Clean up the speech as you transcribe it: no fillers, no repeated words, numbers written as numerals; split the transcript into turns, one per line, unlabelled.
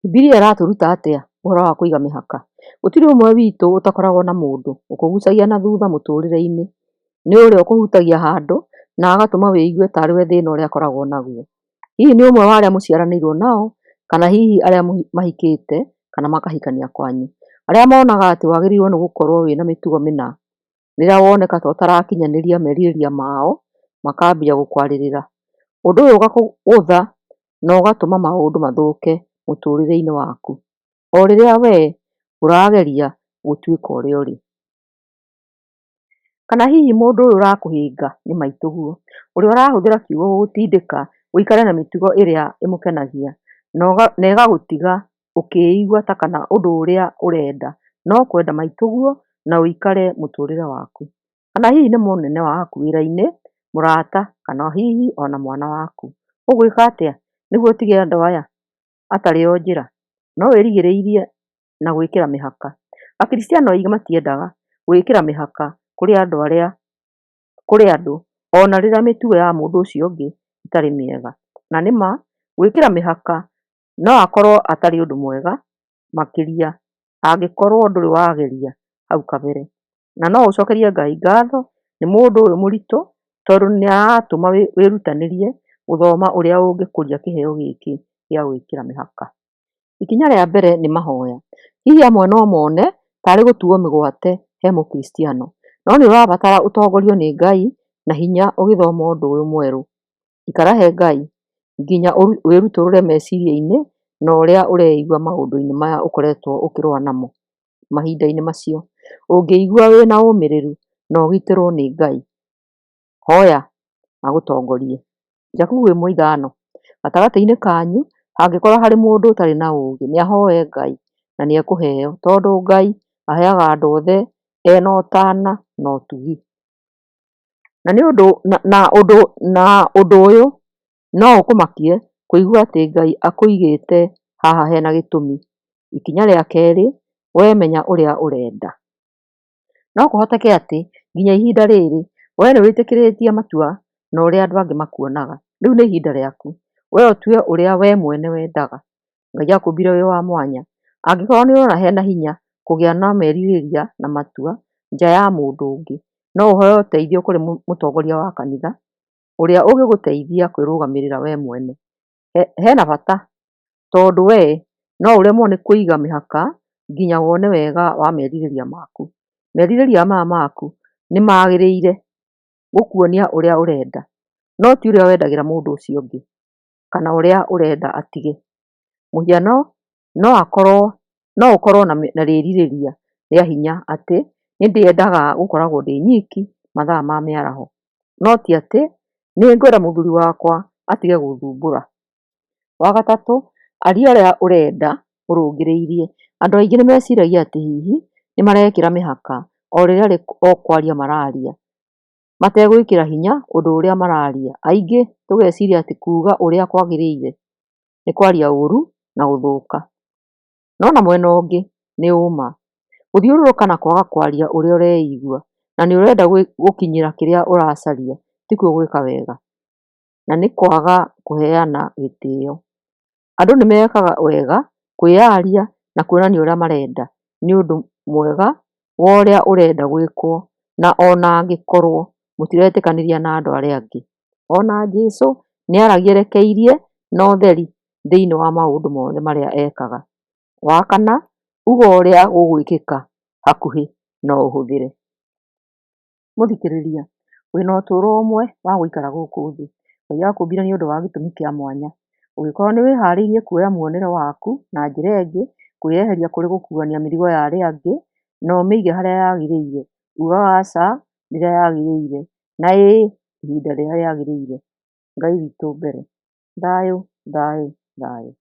Bibilia ĩratũruta atĩa ũhoro wa kũiga mĩhaka? Gũtirĩ ũmwe witũ ũtakoragwo na mũndũ ũkũgucagia na thutha mũtũrĩre-inĩ, nĩ ũrĩa ũkũhutagia handũ na agatũma wĩigue tarĩ we thĩna ũrĩa akoragwo naguo. Hihi nĩ ũmwe wa arĩa mũciaranĩirwo nao, kana hihi arĩa mahikĩte kana makahikania kwanyu, arĩa monaga atĩ wagĩrĩirwo nĩ gũkorwo wĩna mĩtugo mĩna. Rĩrĩa woneka ta ũtarakinyanĩria merirĩria mao, makambia gũkwarĩrĩra. Ũndũ ũyũ ũgakũgũtha na ũgatũma maũndũ mathũke mũtũrĩre-inĩ waku, o rĩrĩa we ũrageria gũtuĩka ũrĩa ũrĩ. Kana hihi mũndũ ũyũ ũrakũhĩnga nĩ maitũguo, ũrĩa ũrahũthĩra kiugo gũgũtindĩka ũikare na mĩtugo ĩrĩa ĩmũkenagia, na ĩgagũtiga ũkĩigua ta kana ũndũ ũrĩa ũrenda no kwenda maitũguo na ũikare mũtũrĩre waku. Kana hihi nĩ mũnene waku wĩra-inĩ, mũrata, kana hihi ona mwana waku. Ũgwĩka atĩa nĩguo ũtige andũ aya atarĩ o njĩra? No wĩrigĩrĩirie na gwĩkĩra mĩhaka. Akristiano aingĩ matiendaga gwĩkĩra mĩhaka kũrĩ andũ ona rĩrĩa mĩtugo ya mũndũ ũcio ũngĩ ĩtarĩ mĩega. Na nĩma gwĩkĩra mĩhaka no akorwo atarĩ ũndũ mwega makĩria angĩkorwo ndũrĩ wageria hau kabere. Na no ũcokerie Ngai ngatho nĩ mũndũ ũyũ mũritũ tondũ nĩ aratũma wĩrutanĩrie gũthoma ũrĩa ũngĩkũria kĩheo gĩkĩ gĩa gwĩkĩra mĩhaka. Ikinya rĩa mbere nĩ mahoya. Hihi amwe no mone tarĩ gũtuo mĩgwate he mũkristiano, no nĩ ũrabatara ũtongorio nĩ Ngai na hinya ũgĩthoma ũndũ ũyũ mwerũ. Ikara he Ngai nginya wĩrutũrũre meciria-inĩ na ũrĩa ũreigua maũndũ-inĩ maya ũkoretwo ũkĩrũa namo mahinda-inĩ macio. Ũngĩigua wĩna ũmĩrĩru na ũgitĩrwo nĩ Ngai, hoya agũtongorie. Jakubu 1:5, gatagatĩ-inĩ kanyu hangĩkorwo harĩ mũndũ ũtarĩ na ũũgĩ, nĩ ahoe Ngai na nĩ ekũheo, tondũ Ngai aheaga andũ othe ena ũtana na ũtugi. Na ũndũ ũyũ no ũkũmakie kũigua atĩ Ngai akũigĩte haha hena gĩtũmi. Ikinya rĩa kerĩ, we menya ũrĩa ũrenda. No kũhoteke atĩ nginya ihinda rĩrĩ we nĩ wĩtĩkĩrĩtie matua na ũrĩa andũ angĩ makuonaga. Rĩu nĩ ihinda rĩaku we ũtue ũrĩa we mwene wendaga. Ngai akũmbire wĩ wa mwanya. Angĩkorwo nĩ ũrona hena hinya kũgĩa na merirĩria na matua nja ya mũndũ ũngĩ, no ũhoe ũteithio kũrĩ mũtongoria wa kanitha ũrĩa ũngĩgũteithia kwĩrũgamĩrĩra we mwene. Hena bata tondũ we no ũremwo nĩ kũiga mĩhaka nginya wone wega wa merirĩria maku. Merirĩria maya maku nĩ magĩrĩire gũkuonia ũrĩa ũrenda, no ti ũrĩa wendagĩra mũndũ ũcio ũngĩ kana ũrĩa ũrenda atige. Mũhiano no ũkorwo na rĩrirĩria rĩa hinya atĩ nĩ ndĩendaga gũkoragwo ndĩ nyiki mathaa ma mĩaraho, no ti atĩ nĩ ngwenda mũthuri wakwa atige gũthumbũra. Wa gatatũ, aria ũrĩa ũrenda ũrũngĩrĩirie. Andũ aingĩ nĩ meciragia atĩ hihi nĩ marekĩra mĩhaka o rĩrĩa o kwaria mararia, mategwĩkĩra hinya ũndũ ũrĩa mararia. Aingĩ tũgeciria atĩ kuuga ũrĩa kwagĩrĩire nĩ kwaria ũũru na gũthũka, no na mwena ũngĩ nĩ ũma. Gũthiũrũrũka na kwaga kwaria ũrĩa ũreigua na nĩ ũrenda gũkinyĩra kĩrĩa ũracaria tikuo gwĩka wega, na nĩ kwaga kũheana gĩtĩo. Andũ nĩ mekaga wega kwĩyaria na kuonania ũrĩa marenda nĩ ũndũ mwega wa ũrĩa ũrenda gwĩkwo, na ona angĩkorwo mũtiretĩkanĩria na andũ arĩa angĩ. Ona Jesũ nĩ aragia erekeirie na ũtheri thĩinĩ wa maũndũ mothe marĩa ekaga. Wa kana, uga ũrĩa gũgwĩkĩka hakuhĩ na ũhũthĩre. Mũthikĩrĩria, wĩna ũtũũro ũmwe wa gũikara gũkũ thĩ. Ngai akũmbire nĩ ũndũ wa gĩtũmi kĩa mwanya. Ũngĩkorwo nĩ wĩharĩirie kuoya muonere waku na njĩra ĩngĩ, kwĩyeheria kũrĩ gũkuania mĩrigo ya arĩa angĩ na ũmĩige harĩa yagĩrĩire, ugaga aca rĩrĩa yagĩrĩire na ĩĩ ihinda rĩrĩa rĩagĩrĩire. Ngai witũ mbere. Thayũ, thayũ, thayũ.